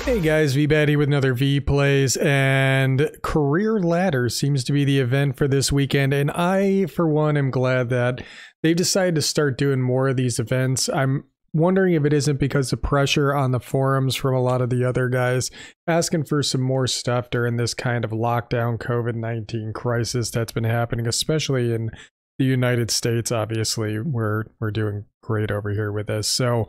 Hey guys, Veebat here with another V Plays, and Career Ladder seems to be the event for this weekend, and I, for one, am glad that they've decided to start doing more of these events. I'm wondering if it isn't because of pressure on the forums from a lot of the other guys asking for some more stuff during this kind of lockdown COVID-19 crisis that's been happening, especially in the United States. Obviously, we're doing great over here with this. So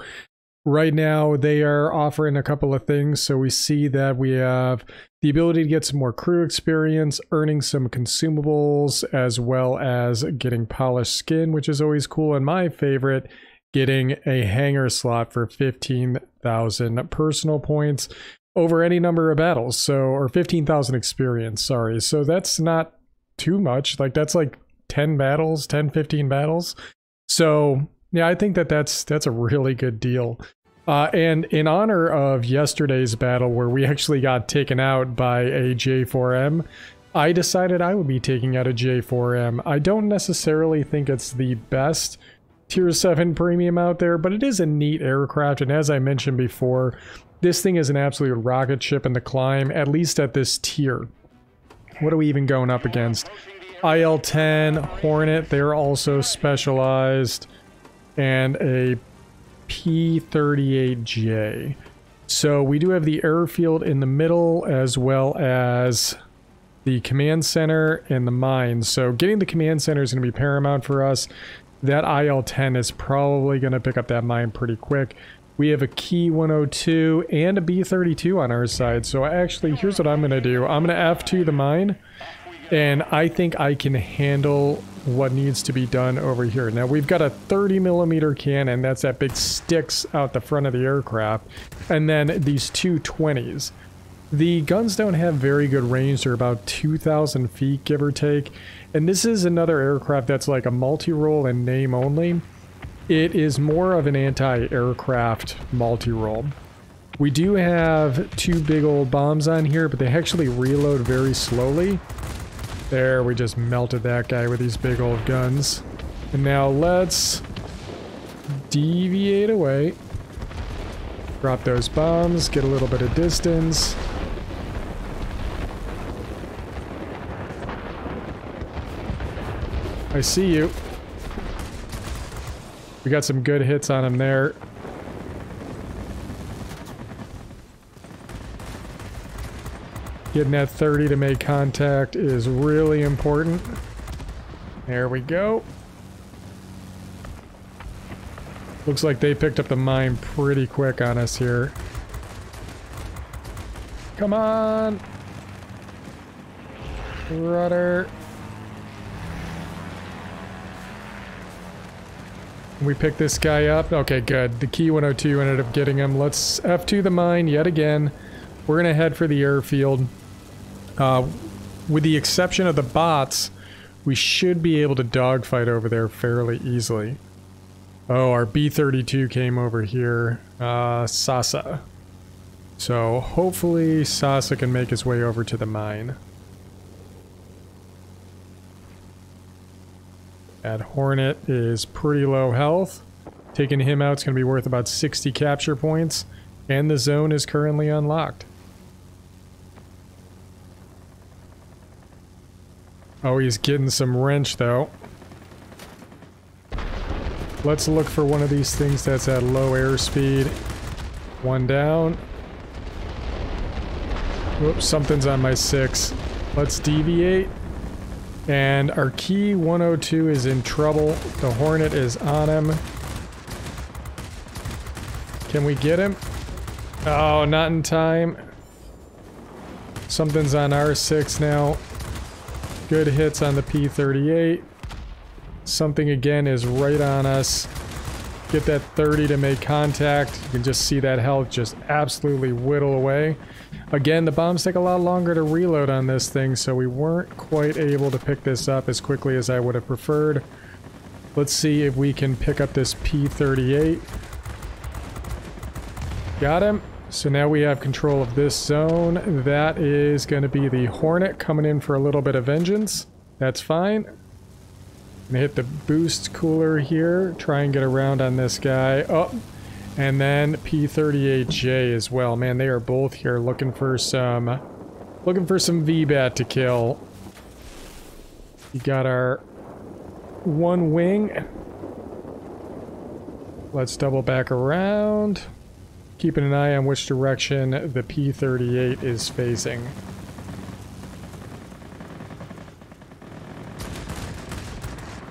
right now, they are offering a couple of things. So we see that we have the ability to get some more crew experience, earning some consumables, as well as getting polished skin, which is always cool. And my favorite, getting a hangar slot for 15,000 personal points over any number of battles. So, or 15,000 experience, sorry. So that's not too much. Like that's like 10 battles, 10, 15 battles. So yeah, I think that that's a really good deal. And in honor of yesterday's battle where we actually got taken out by a J4M, I decided I would be taking out a J4M. I don't necessarily think it's the best Tier 7 premium out there, but it is a neat aircraft, and as I mentioned before, this thing is an absolute rocket ship in the climb, at least at this tier. What are we even going up against? IL-10, Hornet, they're also specialized, and a P-38J. So we do have the airfield in the middle, as well as the command center and the mines. So getting the command center is going to be paramount for us. That IL-10 is probably going to pick up that mine pretty quick. We have a Key 102 and a B-32 on our side. So actually, here's what I'm going to do. I'm going to F2 the mine, and I think I can handle what needs to be done over here. Now, we've got a 30mm cannon. That's that big sticks out the front of the aircraft. And then these two 20s. The guns don't have very good range. They're about 2,000 feet, give or take. And this is another aircraft that's like a multi-role and name only. It is more of an anti-aircraft multi-role. We do have two big old bombs on here, but they actually reload very slowly. There, we just melted that guy with these big old guns. And now let's deviate away. Drop those bombs, get a little bit of distance. I see you. We got some good hits on him there. Getting that 30 to make contact is really important. There we go. Looks like they picked up the mine pretty quick on us here. Come on! Rudder. We pick this guy up. Okay, good. The Key 102 ended up getting him. Let's F2 the mine yet again. We're gonna head for the airfield. With the exception of the bots, we should be able to dogfight over there fairly easily. Oh, our B-32 came over here. Sasa. So hopefully Sasa can make his way over to the mine. That Hornet is pretty low health. Taking him out is going to be worth about 60 capture points. And the zone is currently unlocked. Oh, he's getting some wrench though. Let's look for one of these things that's at low airspeed. One down. Whoops, something's on my 6. Let's deviate. And our Key 102 is in trouble. The Hornet is on him. Can we get him? Oh, not in time. Something's on our 6 now. Good hits on the P-38. Something again is right on us. Get that 30 to make contact. You can just see that health just absolutely whittle away. Again, the bombs take a lot longer to reload on this thing, so we weren't quite able to pick this up as quickly as I would have preferred. Let's see if we can pick up this P-38. Got him. So now we have control of this zone. That is going to be the Hornet coming in for a little bit of vengeance. That's fine. Gonna hit the boost cooler here. Try and get around on this guy. Oh, And then P-38J as well. Man, they are both here looking for some Veebat to kill. We got our one wing. Let's double back around. Keeping an eye on which direction the P-38 is facing.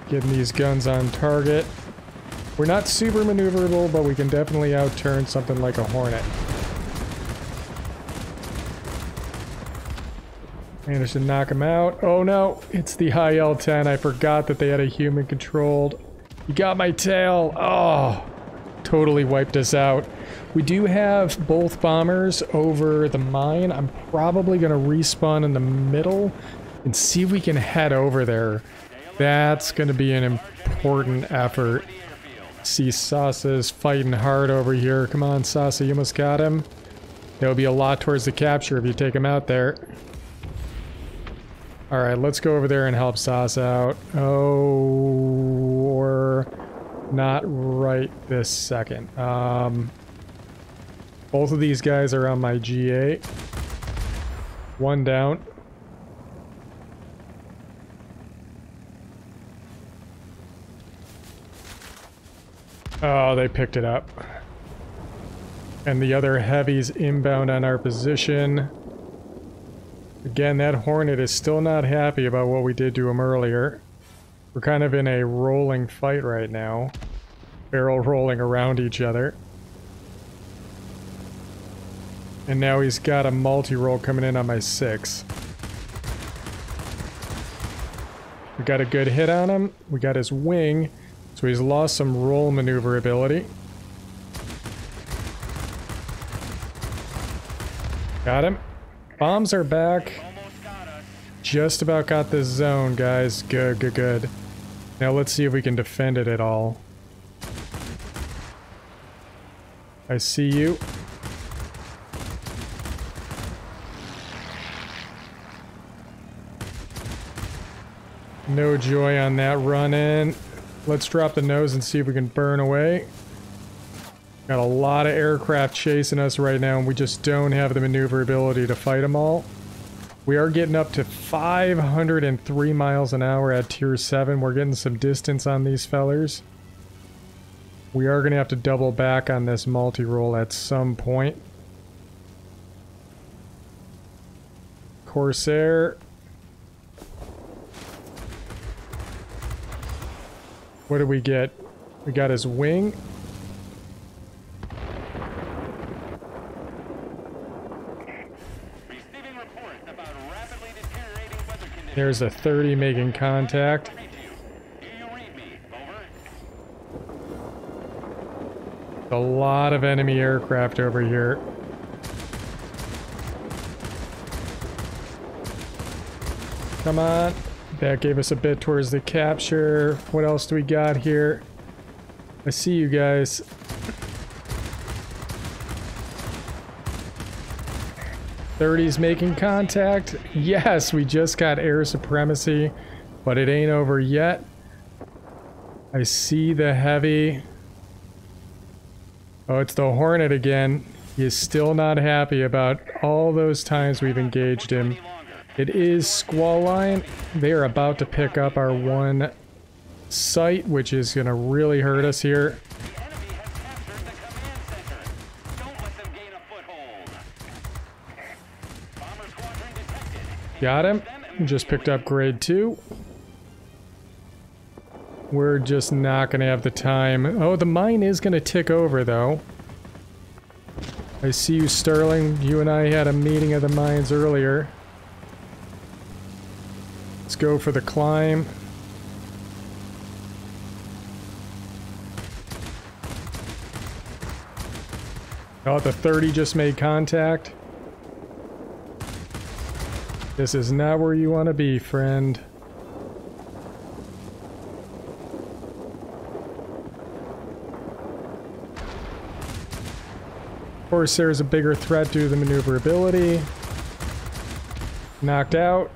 Getting these guns on target. We're not super maneuverable, but we can definitely outturn something like a Hornet. Managed to knock him out. Oh no, it's the high L-10. I forgot that they had a human controlled. You got my tail. Oh, totally wiped us out. We do have both bombers over the mine. I'm probably going to respawn in the middle and see if we can head over there. That's going to be an important effort. See, Sasa's fighting hard over here. Come on, Sasa, you almost got him. There'll be a lot towards the capture if you take him out there. Alright, let's go over there and help Sasa out. Oh, or not right this second. Both of these guys are on my GA. One down. Oh, they picked it up. And the other heavies inbound on our position. Again, that Hornet is still not happy about what we did to him earlier. We're kind of in a rolling fight right now. Barrel rolling around each other. And now he's got a multi-roll coming in on my 6. We got a good hit on him. We got his wing. So he's lost some roll maneuverability. Got him. Bombs are back. Just about got this zone, guys. Good, good, good. Now let's see if we can defend it at all. I see you. No joy on that run in. Let's drop the nose and see if we can burn away. Got a lot of aircraft chasing us right now, and we just don't have the maneuverability to fight them all. We are getting up to 503 miles an hour at tier 7. We're getting some distance on these fellers. We are going to have to double back on this multi-roll at some point. Corsair. What did we get? We got his wing. There's a 30 making contact. A lot of enemy aircraft over here. Come on. That gave us a bit towards the capture. What else do we got here? I see you guys. .30's making contact. Yes, we just got air supremacy, but it ain't over yet. I see the heavy. Oh, it's the Hornet again. He is still not happy about all those times we've engaged him. It is Squall Line. They are about to pick up our one site, which is going to really hurt us here. Got him. Just picked up grade 2. We're just not going to have the time. Oh, the mine is going to tick over, though. I see you, Sterling. You and I had a meeting of the mines earlier. Let's go for the climb. Oh, the 30 just made contact. This is not where you want to be, friend. Of course, there's a bigger threat due to the maneuverability. Knocked out.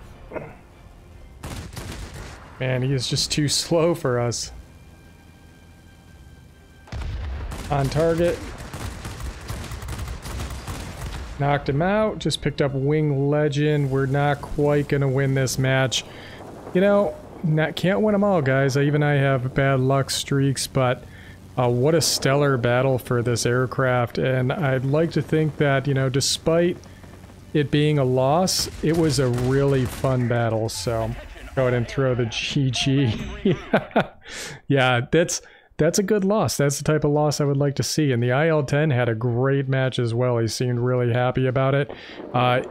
Man, he is just too slow for us. On target. Knocked him out. Just picked up Wing Legend. We're not quite going to win this match. You know, can't win them all, guys. Even I have bad luck streaks, but what a stellar battle for this aircraft. And I'd like to think that, you know, despite it being a loss, it was a really fun battle. So go ahead and throw the GG. Yeah, that's a good loss. That's the type of loss I would like to see. And the IL-10 had a great match as well. He seemed really happy about it.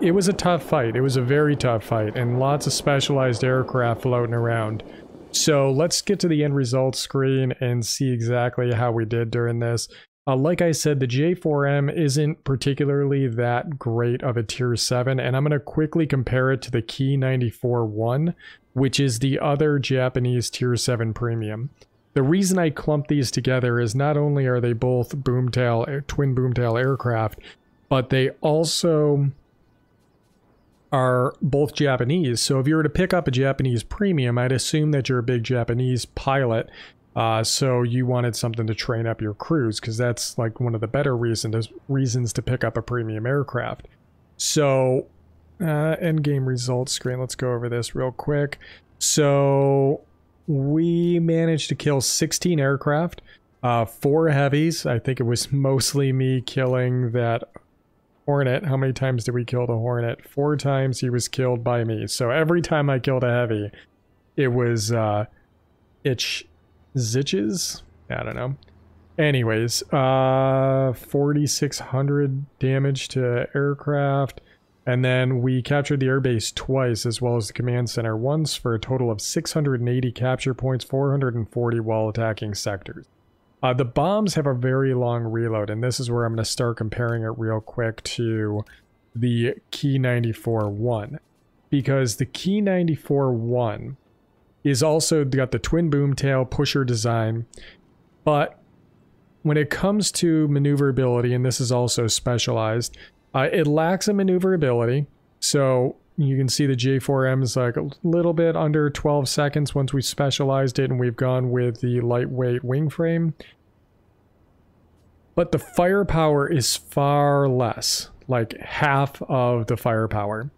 It was a tough fight. It was a very tough fight, and lots of specialized aircraft floating around. So let's get to the end results screen and see exactly how we did during this. Like I said, the J4M isn't particularly that great of a tier 7, and I'm going to quickly compare it to the Ki 94-1, which is the other Japanese tier 7 premium. The reason I clump these together is not only are they both twin boomtail aircraft, but they also are both Japanese. So if you were to pick up a Japanese premium, I'd assume that you're a big Japanese pilot. So you wanted something to train up your crews, because that's like one of the better reasons to pick up a premium aircraft. So end game results screen. Let's go over this real quick. So we managed to kill 16 aircraft, 4 heavies. I think it was mostly me killing that Hornet. How many times did we kill the Hornet? 4 times he was killed by me. So every time I killed a heavy, it was Zitches? I don't know. Anyways, 4,600 damage to aircraft. And then we captured the airbase twice, as well as the command center once, for a total of 680 capture points, 440 while attacking sectors. The bombs have a very long reload, and this is where I'm going to start comparing it real quick to the Ki 94-1. Because the Ki 94-1 is also got the twin boomtail pusher design, but when it comes to maneuverability, and this is also specialized, it lacks a maneuverability. So you can see the J4M is like a little bit under 12 seconds once we specialized it and we've gone with the lightweight wing frame. But the firepower is far less, like half of the firepower.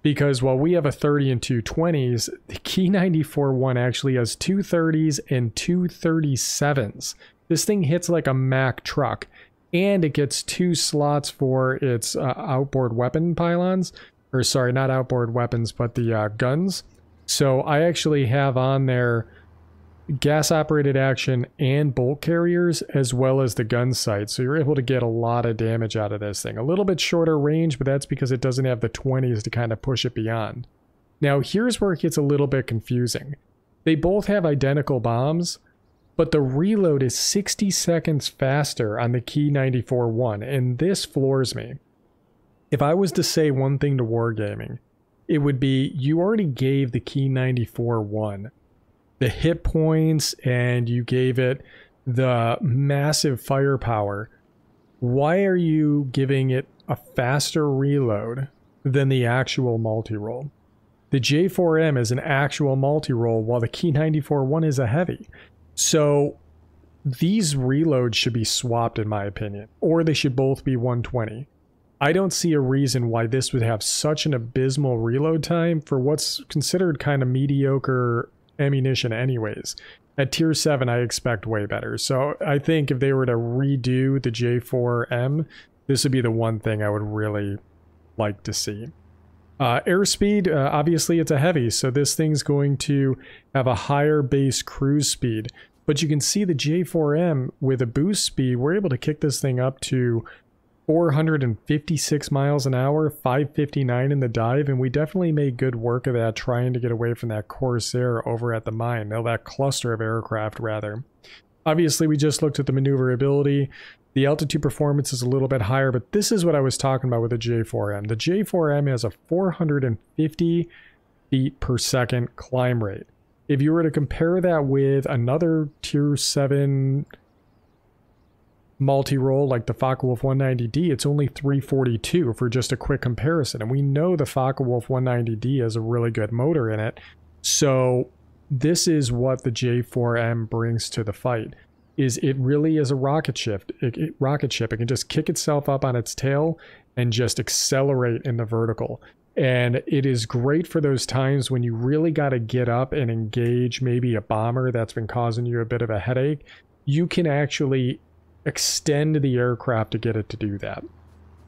Because while we have a 30 and 2 20s, the Ki 94-1 actually has 2 30s and 2 37s. This thing hits like a Mack truck. And it gets 2 slots for its outboard weapon pylons. Or sorry, not outboard weapons, but the guns. So I actually have on there gas-operated action and bolt carriers, as well as the gun sight. So you're able to get a lot of damage out of this thing. A little bit shorter range, but that's because it doesn't have the 20s to kind of push it beyond. Now here's where it gets a little bit confusing. They both have identical bombs, but the reload is 60 seconds faster on the Ki 94-1, and this floors me. If I was to say one thing to Wargaming, it would be, you already gave the Ki 94-1 the hit points, and you gave it the massive firepower. Why are you giving it a faster reload than the actual multi-roll? The J4M is an actual multi-roll, while the Ki 94-1 is a heavy. So these reloads should be swapped, in my opinion, or they should both be 120. I don't see a reason why this would have such an abysmal reload time for what's considered kind of mediocre ammunition anyways. At tier 7, I expect way better. So I think if they were to redo the J4M, this would be the one thing I would really like to see. Airspeed, obviously it's a heavy, so this thing's going to have a higher base cruise speed. But you can see the J4M with a boost speed, we're able to kick this thing up to 456 miles an hour, 559 in the dive, and we definitely made good work of that, trying to get away from that Corsair over at the mine. Now that cluster of aircraft, rather. Obviously, we just looked at the maneuverability. The altitude performance is a little bit higher, but this is what I was talking about with the J4M. The J4M has a 450 feet per second climb rate. If you were to compare that with another tier 7 multi-roll like the Focke-Wulf 190D, it's only 342 for just a quick comparison. And we know the Focke-Wulf 190D has a really good motor in it. So this is what the J4M brings to the fight. Is it really is a rocket ship. It can just kick itself up on its tail and just accelerate in the vertical. And it is great for those times when you really got to get up and engage maybe a bomber that's been causing you a bit of a headache. You can actually extend the aircraft to get it to do that.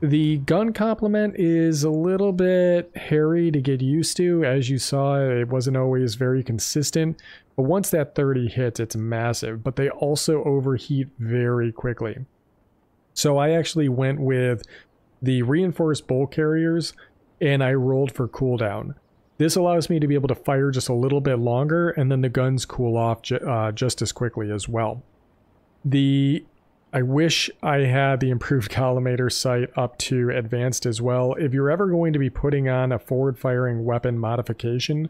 The gun complement is a little bit hairy to get used to. As you saw, it wasn't always very consistent. But once that 30 hits, it's massive. But they also overheat very quickly. So I actually went with the reinforced bolt carriers, and I rolled for cooldown. This allows me to be able to fire just a little bit longer, and then the guns cool off just as quickly as well. I wish I had the improved collimator sight up to advanced as well. If you're ever going to be putting on a forward-firing weapon modification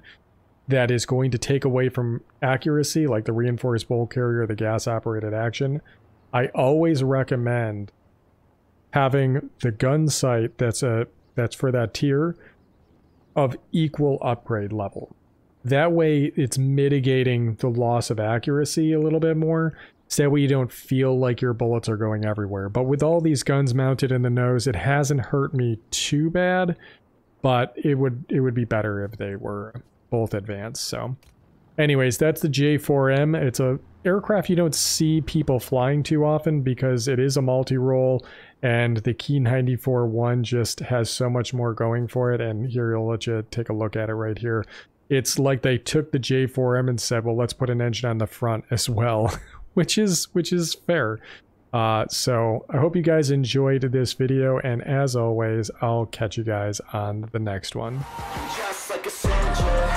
that is going to take away from accuracy, like the reinforced bolt carrier or the gas-operated action, I always recommend having the gun sight that's for that tier of equal upgrade level. That way it's mitigating the loss of accuracy a little bit more, so that way you don't feel like your bullets are going everywhere. But with all these guns mounted in the nose, it hasn't hurt me too bad, but it would be better if they were both advanced. So anyways, that's the J4M. It's a aircraft you don't see people flying too often because it is a multi-role, and the Key 94-1 just has so much more going for it. And here, I'll let you take a look at it right here. It's like they took the J4M and said, well, let's put an engine on the front as well, which is fair. So I hope you guys enjoyed this video, and as always, I'll catch you guys on the next one. Just like a soldier.